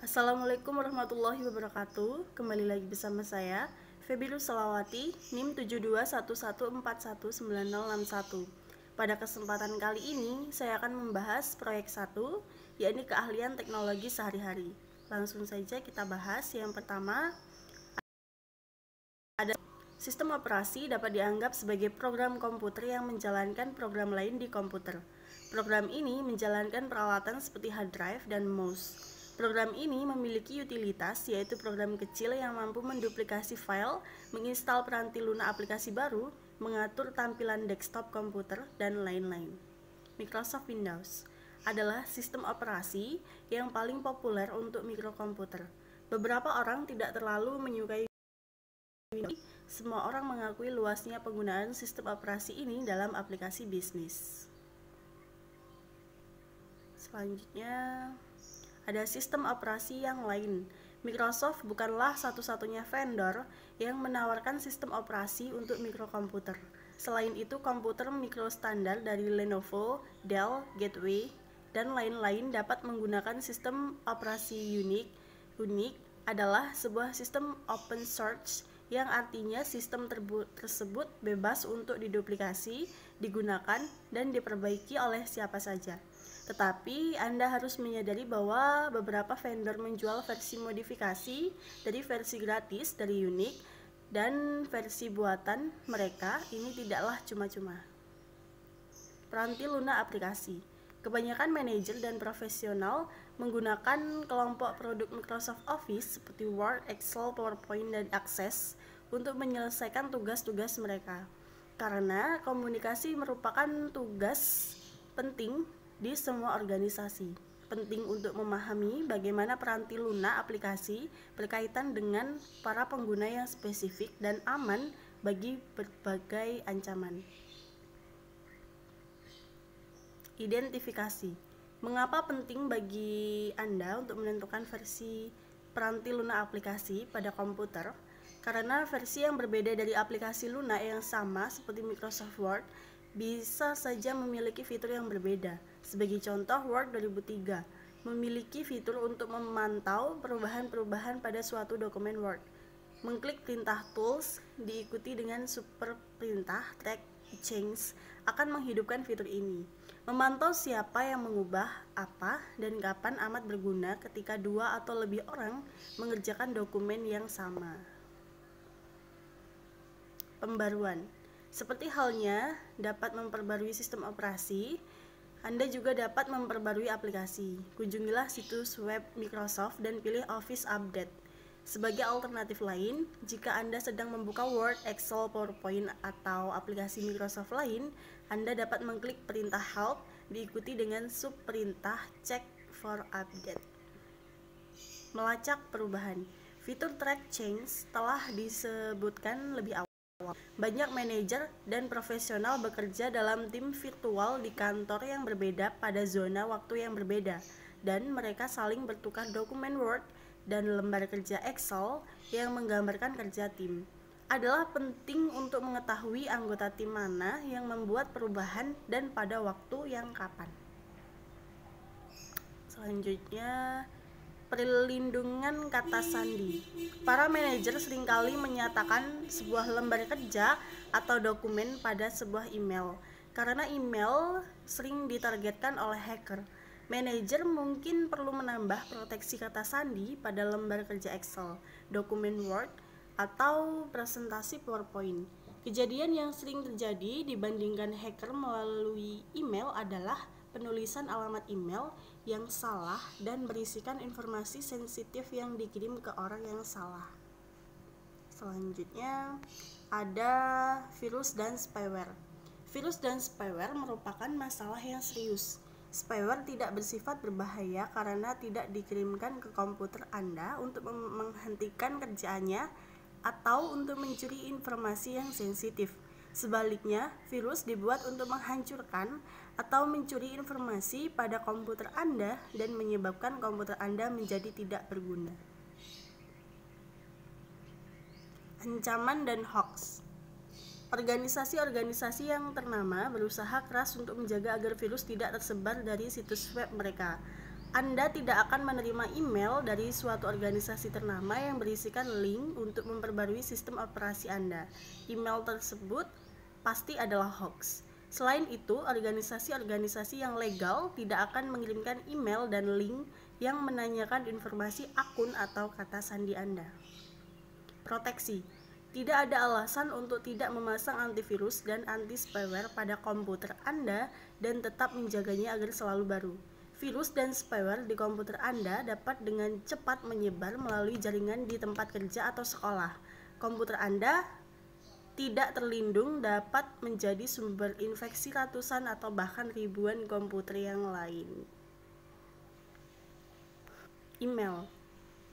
Assalamualaikum warahmatullahi wabarakatuh. Kembali lagi bersama saya Febiru Salawati, NIM 7211419061. Pada kesempatan kali ini saya akan membahas proyek 1, yakni keahlian teknologi sehari-hari. Langsung saja kita bahas. Yang pertama, ada sistem operasi dapat dianggap sebagai program komputer yang menjalankan program lain di komputer. Program ini menjalankan peralatan seperti hard drive dan mouse. Program ini memiliki utilitas, yaitu program kecil yang mampu menduplikasi file, menginstal peranti lunak aplikasi baru, mengatur tampilan desktop komputer, dan lain-lain. Microsoft Windows adalah sistem operasi yang paling populer untuk mikrokomputer. Beberapa orang tidak terlalu menyukai Windows. Semua orang mengakui luasnya penggunaan sistem operasi ini dalam aplikasi bisnis. Selanjutnya, ada sistem operasi yang lain. Microsoft bukanlah satu-satunya vendor yang menawarkan sistem operasi untuk mikrokomputer. Selain itu, komputer mikro standar dari Lenovo, Dell, Gateway, dan lain-lain dapat menggunakan sistem operasi Unix. Unix adalah sebuah sistem open source yang artinya sistem tersebut bebas untuk diduplikasi, digunakan, dan diperbaiki oleh siapa saja. Tetapi Anda harus menyadari bahwa beberapa vendor menjual versi modifikasi dari versi gratis dari Unix, dan versi buatan mereka ini tidaklah cuma-cuma. Peranti lunak aplikasi. Kebanyakan manajer dan profesional menggunakan kelompok produk Microsoft Office seperti Word, Excel, PowerPoint, dan Access untuk menyelesaikan tugas-tugas mereka. Karena komunikasi merupakan tugas penting di semua organisasi. Penting untuk memahami bagaimana peranti lunak aplikasi berkaitan dengan para pengguna yang spesifik dan aman bagi berbagai ancaman. Identifikasi. Mengapa penting bagi Anda untuk menentukan versi peranti lunak aplikasi pada komputer? Karena versi yang berbeda dari aplikasi lunak yang sama seperti Microsoft Word bisa saja memiliki fitur yang berbeda. Sebagai contoh, Word 2003 memiliki fitur untuk memantau perubahan-perubahan pada suatu dokumen Word. Mengklik perintah Tools diikuti dengan super perintah Track Change akan menghidupkan fitur ini. Memantau siapa yang mengubah apa dan kapan amat berguna ketika dua atau lebih orang mengerjakan dokumen yang sama. Pembaruan. Seperti halnya dapat memperbarui sistem operasi, Anda juga dapat memperbarui aplikasi. Kunjungilah situs web Microsoft dan pilih Office Update. Sebagai alternatif lain, jika Anda sedang membuka Word, Excel, PowerPoint, atau aplikasi Microsoft lain, Anda dapat mengklik perintah Help diikuti dengan subperintah Check for Update. Melacak perubahan. Fitur Track Change telah disebutkan lebih awal. Banyak manajer dan profesional bekerja dalam tim virtual di kantor yang berbeda pada zona waktu yang berbeda, dan mereka saling bertukar dokumen Word dan lembar kerja Excel yang menggambarkan kerja tim. Adalah penting untuk mengetahui anggota tim mana yang membuat perubahan dan pada waktu yang kapan. Selanjutnya, perlindungan kata sandi. Para manajer seringkali menyatakan sebuah lembar kerja atau dokumen pada sebuah email. Karena email sering ditargetkan oleh hacker, manajer mungkin perlu menambah proteksi kata sandi pada lembar kerja Excel, dokumen Word, atau presentasi PowerPoint. Kejadian yang sering terjadi dibandingkan hacker melalui email adalah penulisan alamat email yang salah dan berisikan informasi sensitif yang dikirim ke orang yang salah. Selanjutnya ada virus dan spyware. Virus dan spyware merupakan masalah yang serius. Spyware tidak bersifat berbahaya karena tidak dikirimkan ke komputer Anda untuk menghentikan kerjaannya atau untuk mencuri informasi yang sensitif. Sebaliknya, virus dibuat untuk menghancurkan atau mencuri informasi pada komputer Anda dan menyebabkan komputer Anda menjadi tidak berguna. Ancaman dan hoax. Organisasi-organisasi yang ternama berusaha keras untuk menjaga agar virus tidak tersebar dari situs web mereka. Anda tidak akan menerima email dari suatu organisasi ternama yang berisikan link untuk memperbarui sistem operasi Anda. Email tersebut pasti adalah hoax. Selain itu, organisasi-organisasi yang legal tidak akan mengirimkan email dan link yang menanyakan informasi akun atau kata sandi Anda. Proteksi. Tidak ada alasan untuk tidak memasang antivirus dan anti-spyware pada komputer Anda dan tetap menjaganya agar selalu baru. Virus dan spyware di komputer Anda dapat dengan cepat menyebar melalui jaringan di tempat kerja atau sekolah. Komputer Anda tidak terlindung dapat menjadi sumber infeksi ratusan atau bahkan ribuan komputer yang lain. Email.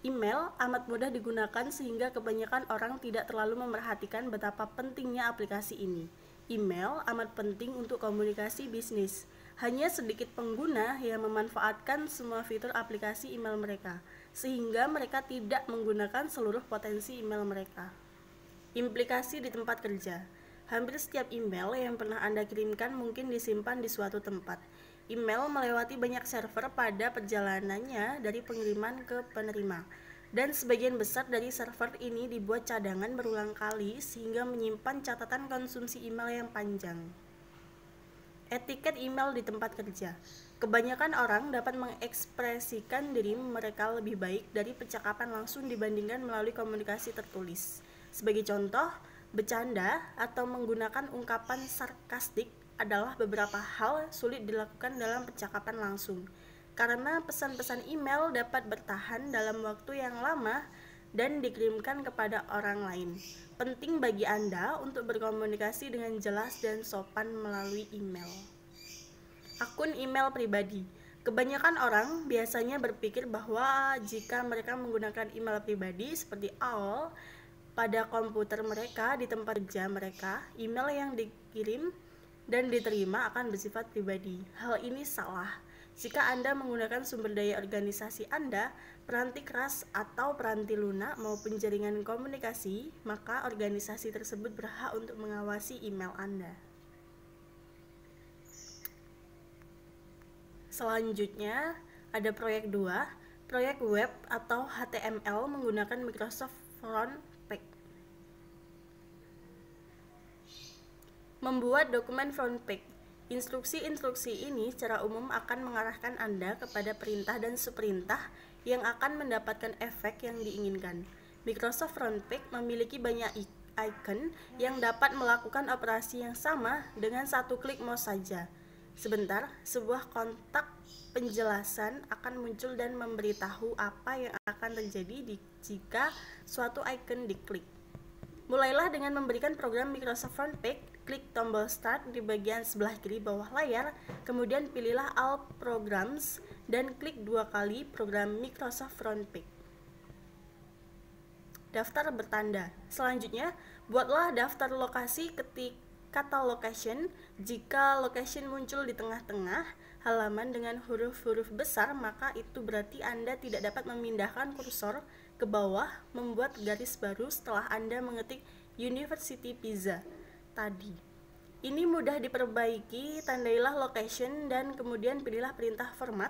Email amat mudah digunakan sehingga kebanyakan orang tidak terlalu memerhatikan betapa pentingnya aplikasi ini. Email amat penting untuk komunikasi bisnis. Hanya sedikit pengguna yang memanfaatkan semua fitur aplikasi email mereka, sehingga mereka tidak menggunakan seluruh potensi email mereka. Implikasi di tempat kerja. Hampir setiap email yang pernah Anda kirimkan mungkin disimpan di suatu tempat. Email melewati banyak server pada perjalanannya dari pengiriman ke penerima, dan sebagian besar dari server ini dibuat cadangan berulang kali sehingga menyimpan catatan konsumsi email yang panjang. Etiket email di tempat kerja. Kebanyakan orang dapat mengekspresikan diri mereka lebih baik dari percakapan langsung dibandingkan melalui komunikasi tertulis. Sebagai contoh, bercanda atau menggunakan ungkapan sarkastik adalah beberapa hal sulit dilakukan dalam percakapan langsung, karena pesan-pesan email dapat bertahan dalam waktu yang lama dan dikirimkan kepada orang lain. Penting bagi Anda untuk berkomunikasi dengan jelas dan sopan melalui email. Akun email pribadi. Kebanyakan orang biasanya berpikir bahwa jika mereka menggunakan email pribadi seperti AOL pada komputer mereka di tempat kerja mereka, email yang dikirim dan diterima akan bersifat pribadi. Hal ini salah. Jika Anda menggunakan sumber daya organisasi Anda, peranti keras atau peranti lunak maupun jaringan komunikasi, maka organisasi tersebut berhak untuk mengawasi email Anda. Selanjutnya, ada proyek 2, proyek web atau HTML menggunakan Microsoft Frontpage. Membuat dokumen Frontpage. Instruksi-instruksi ini secara umum akan mengarahkan Anda kepada perintah dan subperintah yang akan mendapatkan efek yang diinginkan. Microsoft Frontpage memiliki banyak icon yang dapat melakukan operasi yang sama dengan satu klik mouse saja. Sebentar, sebuah kontak penjelasan akan muncul dan memberitahu apa yang akan terjadi jika suatu icon diklik. Mulailah dengan memberikan program Microsoft Frontpage. Klik tombol Start di bagian sebelah kiri bawah layar, kemudian pilihlah All Programs dan klik 2 kali program Microsoft Frontpage. Daftar bertanda. Selanjutnya, buatlah daftar lokasi ketik kata location. Jika location muncul di tengah-tengah halaman dengan huruf-huruf besar, maka itu berarti Anda tidak dapat memindahkan kursor ke bawah membuat garis baru setelah Anda mengetik University Pizza tadi. Ini mudah diperbaiki, tandailah location dan kemudian pilihlah perintah format,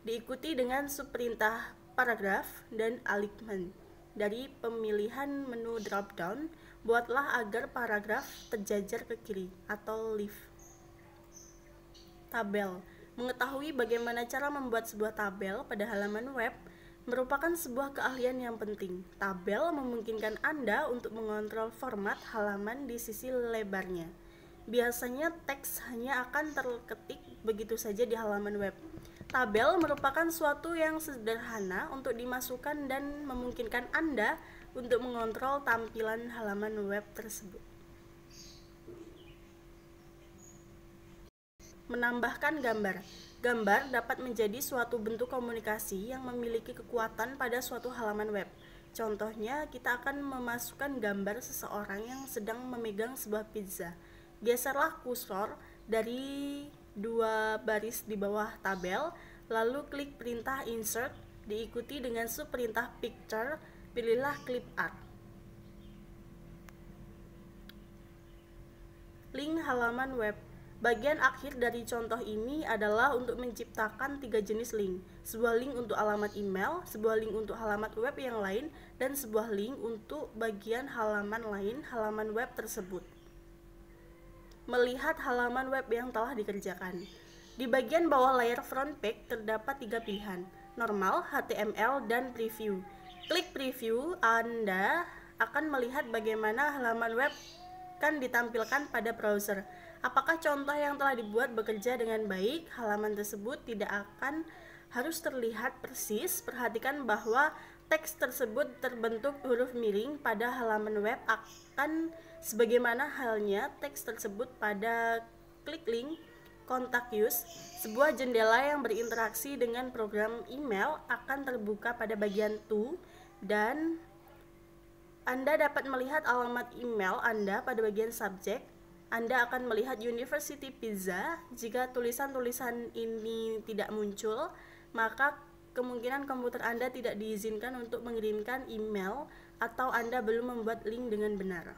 diikuti dengan subperintah paragraf dan alignment. Dari pemilihan menu drop-down, buatlah agar paragraf terjajar ke kiri atau left. Tabel. Mengetahui bagaimana cara membuat sebuah tabel pada halaman web merupakan sebuah keahlian yang penting. Tabel memungkinkan Anda untuk mengontrol format halaman di sisi lebarnya. Biasanya teks hanya akan terketik begitu saja di halaman web. Tabel merupakan suatu yang sederhana untuk dimasukkan dan memungkinkan Anda untuk mengontrol tampilan halaman web tersebut. Menambahkan gambar. Gambar dapat menjadi suatu bentuk komunikasi yang memiliki kekuatan pada suatu halaman web. Contohnya, kita akan memasukkan gambar seseorang yang sedang memegang sebuah pizza. Geserlah kursor dari 2 baris di bawah tabel, lalu klik perintah Insert, diikuti dengan subperintah Picture, pilihlah Clip Art. Link halaman web. Bagian akhir dari contoh ini adalah untuk menciptakan 3 jenis link. Sebuah link untuk alamat email, sebuah link untuk halaman web yang lain, dan sebuah link untuk bagian halaman lain halaman web tersebut. Melihat halaman web yang telah dikerjakan. Di bagian bawah layar front page terdapat 3 pilihan, normal, HTML, dan preview. Klik preview, Anda akan melihat bagaimana halaman web kan ditampilkan pada browser. Apakah contoh yang telah dibuat bekerja dengan baik? Halaman tersebut tidak akan harus terlihat persis. Perhatikan bahwa teks tersebut terbentuk huruf miring pada halaman web akan sebagaimana halnya teks tersebut pada klik link kontak us. Sebuah jendela yang berinteraksi dengan program email akan terbuka pada bagian to, dan Anda dapat melihat alamat email Anda pada bagian subjek. Anda akan melihat University Pizza. Jika tulisan-tulisan ini tidak muncul, maka kemungkinan komputer Anda tidak diizinkan untuk mengirimkan email atau Anda belum membuat link dengan benar.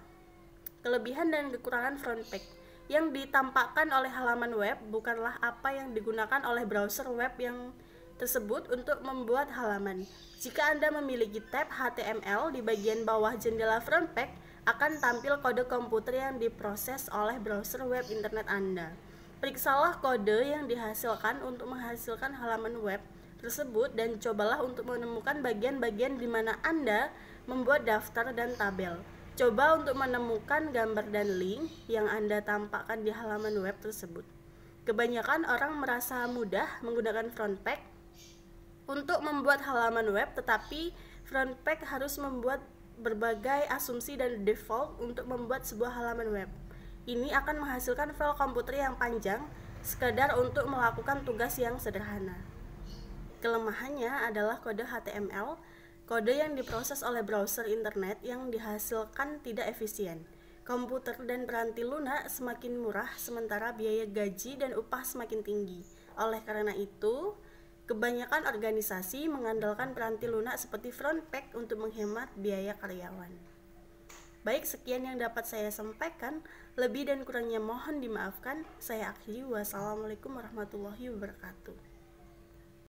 Kelebihan dan kekurangan front page. Yang ditampakkan oleh halaman web bukanlah apa yang digunakan oleh browser web yang tersebut untuk membuat halaman. Jika Anda memiliki tab HTML di bagian bawah jendela front page, akan tampil kode komputer yang diproses oleh browser web internet Anda. Periksalah kode yang dihasilkan untuk menghasilkan halaman web tersebut dan cobalah untuk menemukan bagian-bagian di mana Anda membuat daftar dan tabel. Coba untuk menemukan gambar dan link yang Anda tampakkan di halaman web tersebut. Kebanyakan orang merasa mudah menggunakan front page untuk membuat halaman web, tetapi front page harus membuat berbagai asumsi dan default untuk membuat sebuah halaman web. Ini akan menghasilkan file komputer yang panjang sekadar untuk melakukan tugas yang sederhana. Kelemahannya adalah kode HTML, kode yang diproses oleh browser internet yang dihasilkan tidak efisien. Komputer dan peranti lunak semakin murah sementara biaya gaji dan upah semakin tinggi. Oleh karena itu, kebanyakan organisasi mengandalkan peranti lunak seperti front page untuk menghemat biaya karyawan. Baik, sekian yang dapat saya sampaikan. Lebih dan kurangnya mohon dimaafkan. Saya akhiri. Wassalamualaikum warahmatullahi wabarakatuh.